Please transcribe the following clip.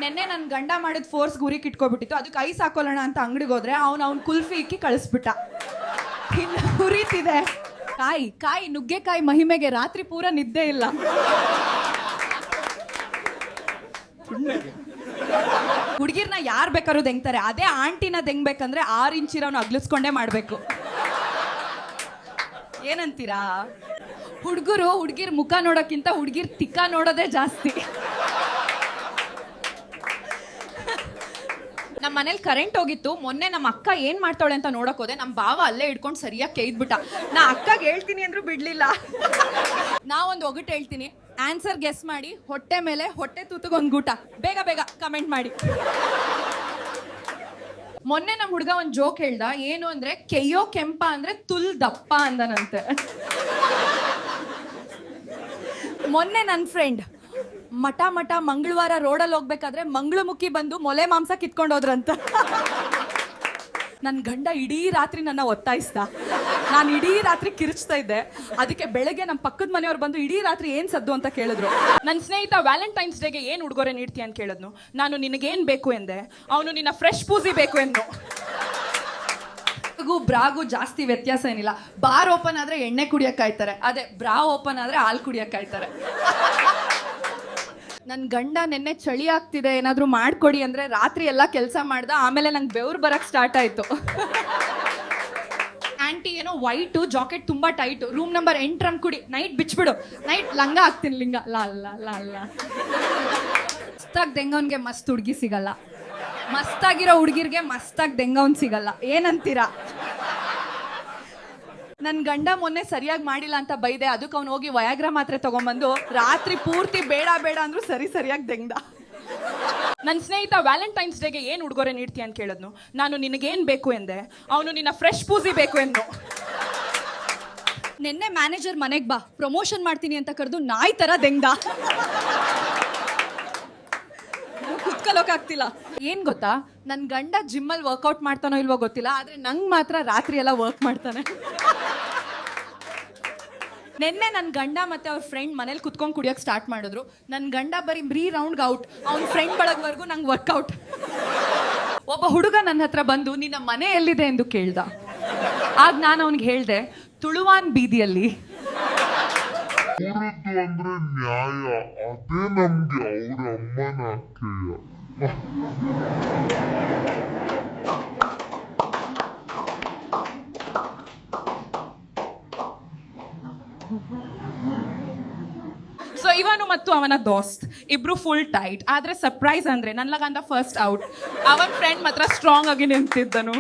ನೆನ್ನೆ ನನ್ನ ಗಂಡ ಮಾಡಿದ ಫೋರ್ಸ್ ಗುರಿ ಕಿಟ್ಕೊಬಿಟ್ಟಿತ್ತು. ಅದಕ್ಕೆ ಐಸ್ ಹಾಕೊಳ್ಳೋಣ ಅಂತ ಅಂಗಡಿಗೆ ಹೋದ್ರೆ ಅವ್ನು ಕುಲ್ಫಿ ಇಕ್ಕಿ ಕಳಿಸ್ಬಿಟ್ಟ. ಇನ್ನು ಹುರಿತಿದೆ. ಕಾಯಿ ನುಗ್ಗೆಕಾಯಿ ಮಹಿಮೆಗೆ ರಾತ್ರಿ ಪೂರ ನಿದ್ದೆ ಇಲ್ಲ. ಹುಡುಗಿರ್ನ ಯಾರು ಬೇಕಾದ್ರೂ ದೆಂಗ್ತಾರೆ. ಅದೇ ಆಂಟಿನ ದೆಂಗ್ಬೇಕಂದ್ರೆ 6 ಇಂಚಿರೋನು ಅಗ್ಲಿಸ್ಕೊಂಡೇ ಮಾಡ್ಬೇಕು. ಏನಂತೀರಾ? ಹುಡುಗಿರ್ ಮುಖ ನೋಡೋಕ್ಕಿಂತ ಹುಡುಗಿರ್ ತಿಕ್ಕ ನೋಡೋದೇ ಜಾಸ್ತಿ. ನಮ್ಮ ಮನೇಲಿ ಕರೆಂಟ್ ಹೋಗಿತ್ತು. ಮೊನ್ನೆ ನಮ್ಮ ಅಕ್ಕ ಏನ್ ಮಾಡ್ತಾಳೆ ಅಂತ ನೋಡಕ್ ಹೋದೆ. ನಮ್ಮ ಬಾವ ಅಲ್ಲೇ ಇಟ್ಕೊಂಡು ಸರಿಯಾಗಿ ಕೇಯ್ದ್ಬಿಟ್ಟ. ನಾ ಅಕ್ಕಗೆ ಹೇಳ್ತೀನಿ ಅಂದ್ರೂ ಬಿಡ್ಲಿಲ್ಲ. ನಾವೊಂದು ಒಗಟು ಹೇಳ್ತೀನಿ, ಆನ್ಸರ್ ಗೆಸ್ ಮಾಡಿ. ಹೊಟ್ಟೆ ಮೇಲೆ ಹೊಟ್ಟೆ ತೂತಗೊಂದು ಗೂಟ. ಬೇಗ ಕಮೆಂಟ್ ಮಾಡಿ. ಮೊನ್ನೆ ನಮ್ಮ ಹುಡುಗ ಒಂದು ಜೋಕ್ ಹೇಳ್ದ. ಏನು ಅಂದ್ರೆ, ಕೆಯ್ಯೋ ಕೆಂಪ ಅಂದ್ರೆ ತುಲ್ ದಪ್ಪ ಅಂದನಂತೆ. ಮೊನ್ನೆ ನನ್ನ ಫ್ರೆಂಡ್ ಮಠ ಮಂಗಳವಾರ ರೋಡಲ್ಲಿ ಹೋಗ್ಬೇಕಾದ್ರೆ ಮಂಗಳಮುಖಿ ಬಂದು ಮೊಲೆ ಮಾಂಸ ಕಿತ್ಕೊಂಡು ಹೋದ್ರಂತ. ನನ್ನ ಗಂಡ ಇಡೀ ರಾತ್ರಿ ನನ್ನ ಒತ್ತಾಯಿಸ್ದ. ನಾನು ಇಡೀ ರಾತ್ರಿ ಕಿರಿಚ್ತಾ ಇದ್ದೆ. ಅದಕ್ಕೆ ಬೆಳಗ್ಗೆ ನಮ್ಮ ಪಕ್ಕದ ಮನೆಯವ್ರು ಬಂದು ಇಡೀ ರಾತ್ರಿ ಏನ್ ಸದ್ದು ಅಂತ ಕೇಳಿದ್ರು. ನನ್ನ ಸ್ನೇಹಿತ ವ್ಯಾಲೆಂಟೈನ್ಸ್ ಡೇಗೆ ಏನ್ ಉಡುಗೊರೆ ನೀಡ್ತೀಯ ಅಂತ ಕೇಳಿದ್ನು. ನಾನು ನಿನಗೇನ್ ಬೇಕು ಎಂದೆ. ಅವನು ನಿನ್ನ ಫ್ರೆಶ್ ಪೂಸಿ ಬೇಕು ಎಂದು. ಬ್ರಾಗೂ ಜಾಸ್ತಿ ವ್ಯತ್ಯಾಸ ಏನಿಲ್ಲ. ಬಾರ್ ಓಪನ್ ಆದ್ರೆ ಎಣ್ಣೆ ಕುಡಿಯಕ್ ಕಾಯ್ತಾರೆ, ಅದೇ ಬ್ರಾ ಓಪನ್ ಆದ್ರೆ ಹಾಲು ಕುಡಿಯಕ್ ಕಾಯ್ತಾರೆ. ನನ್ನ ಗಂಡ ನೆನ್ನೆ ಚಳಿ ಆಗ್ತಿದೆ ಏನಾದರೂ ಮಾಡ್ಕೊಡಿ ಅಂದರೆ ರಾತ್ರಿ ಎಲ್ಲ ಕೆಲಸ ಮಾಡ್ದ. ಆಮೇಲೆ ನಂಗೆ ಬೆವ್ರು ಬರಕ್ಕೆ ಸ್ಟಾರ್ಟ್ ಆಯಿತು. ಆಂಟಿ ಏನೋ ವೈಟು ಜಾಕೆಟ್ ತುಂಬ ಟೈಟು, ರೂಮ್ ನಂಬರ್ 8 ರಂಗ್ ಕುಡಿ, ನೈಟ್ ಬಿಚ್ಬಿಡು. ನೈಟ್ ಲಂಗ ಹಾಕ್ತೀನಿ. ಲಿಂಗ ಲ ಮಸ್ತಾಗಿ ದೆಂಗವನ್ಗೆ ಮಸ್ತ್ ಹುಡುಗಿ ಸಿಗಲ್ಲ. ಮಸ್ತಾಗಿರೋ ಹುಡುಗಿರ್ಗೆ ಮಸ್ತಾಗಿ ದೆಂಗವನ್ ಸಿಗಲ್ಲ. ಏನಂತೀರಾ? ನನ್ನ ಗಂಡ ಮೊನ್ನೆ ಸರಿಯಾಗಿ ಮಾಡಿಲ್ಲ ಅಂತ ಬೈದೆ. ಅದಕ್ಕೆ ಅವ್ನು ಹೋಗಿ ವಯಾಗ್ರ ಮಾತ್ರೆ ತಗೊಂಬಂದು ರಾತ್ರಿ ಪೂರ್ತಿ ಬೇಡ ಅಂದ್ರು ಸರಿಯಾಗಿ ದೆಂಗ್ದ. ನನ್ನ ಸ್ನೇಹಿತ ವ್ಯಾಲೆಂಟೈನ್ಸ್ ಡೇಗೆ ಏನು ಉಡುಗೊರೆ ನೀಡ್ತೀಯ ಅಂತ ಕೇಳಿದ್ನು. ನಾನು ನಿನಗೇನು ಬೇಕು ಎಂದೆ. ಅವನು ನಿನ್ನ ಫ್ರೆಶ್ ಪೂಸಿ ಬೇಕು ಎಂದು. ನಿನ್ನೆ ಮ್ಯಾನೇಜರ್ ಮನೆಗೆ ಬಾ ಪ್ರಮೋಷನ್ ಮಾಡ್ತೀನಿ ಅಂತ ಕರೆದು ನಾಯಿ ಥರ ದೆಂಗ್ದ. ಕುತ್ಕೊಳ್ಳೋಕ್ಕಾಗ್ತಿಲ್ಲ. ಏನು ಗೊತ್ತಾ, ನನ್ನ ಗಂಡ ಜಿಮ್ಮಲ್ಲಿ ವರ್ಕೌಟ್ ಮಾಡ್ತಾನೋ ಇಲ್ವೋ ಗೊತ್ತಿಲ್ಲ, ಆದರೆ ನಂಗೆ ಮಾತ್ರ ರಾತ್ರಿ ಎಲ್ಲ ವರ್ಕ್ ಮಾಡ್ತಾನೆ. ನೆನ್ನೆ ನನ್ನ ಗಂಡ ಮತ್ತೆ ಅವ್ರ ಫ್ರೆಂಡ್ ಮನೇಲಿ ಕುತ್ಕೊಂಡು ಕುಡಿಯೋಕೆ ಸ್ಟಾರ್ಟ್ ಮಾಡಿದ್ರು. ನನ್ನ ಗಂಡ ಬರೀ 3 ರೌಂಡ್ಗೆ ಔಟ್. ಅವ್ನ ಫ್ರೆಂಡ್ ಬಳಗವರೆಗೂ ನಂಗೆ ವರ್ಕೌಟ್. ಒಬ್ಬ ಹುಡುಗ ನನ್ನ ಹತ್ರ ಬಂದು ನಿನ್ನ ಮನೆ ಎಲ್ಲಿದೆ ಎಂದು ಕೇಳ್ದ. ಆಗ ನಾನು ಅವನಿಗೆ ಹೇಳ್ದೆ, ತುಳುವಾನ್ ಬೀದಿಯಲ್ಲಿ. ಅಂದ್ರೆ ನ್ಯಾಯ, ಅದೇ ನಮ್ಗೆ ಅವ್ರ ಅಮ್ಮನ ಅಕ್ಕೆಯ. ಸೊ ಇವನು ಮತ್ತು ಅವನ ದೋಸ್ತ್ ಇಬ್ರು ಫುಲ್ ಟೈಟ್. ಆದ್ರೆ ಸರ್ಪ್ರೈಸ್ ಅಂದ್ರೆ ನನ್ನ ಗಂಡ ಫಸ್ಟ್ ಔಟ್. ಅವನ ಫ್ರೆಂಡ್ ಮಾತ್ರ ಸ್ಟ್ರಾಂಗ್ ಆಗಿ ನಿಂತಿದ್ದನು.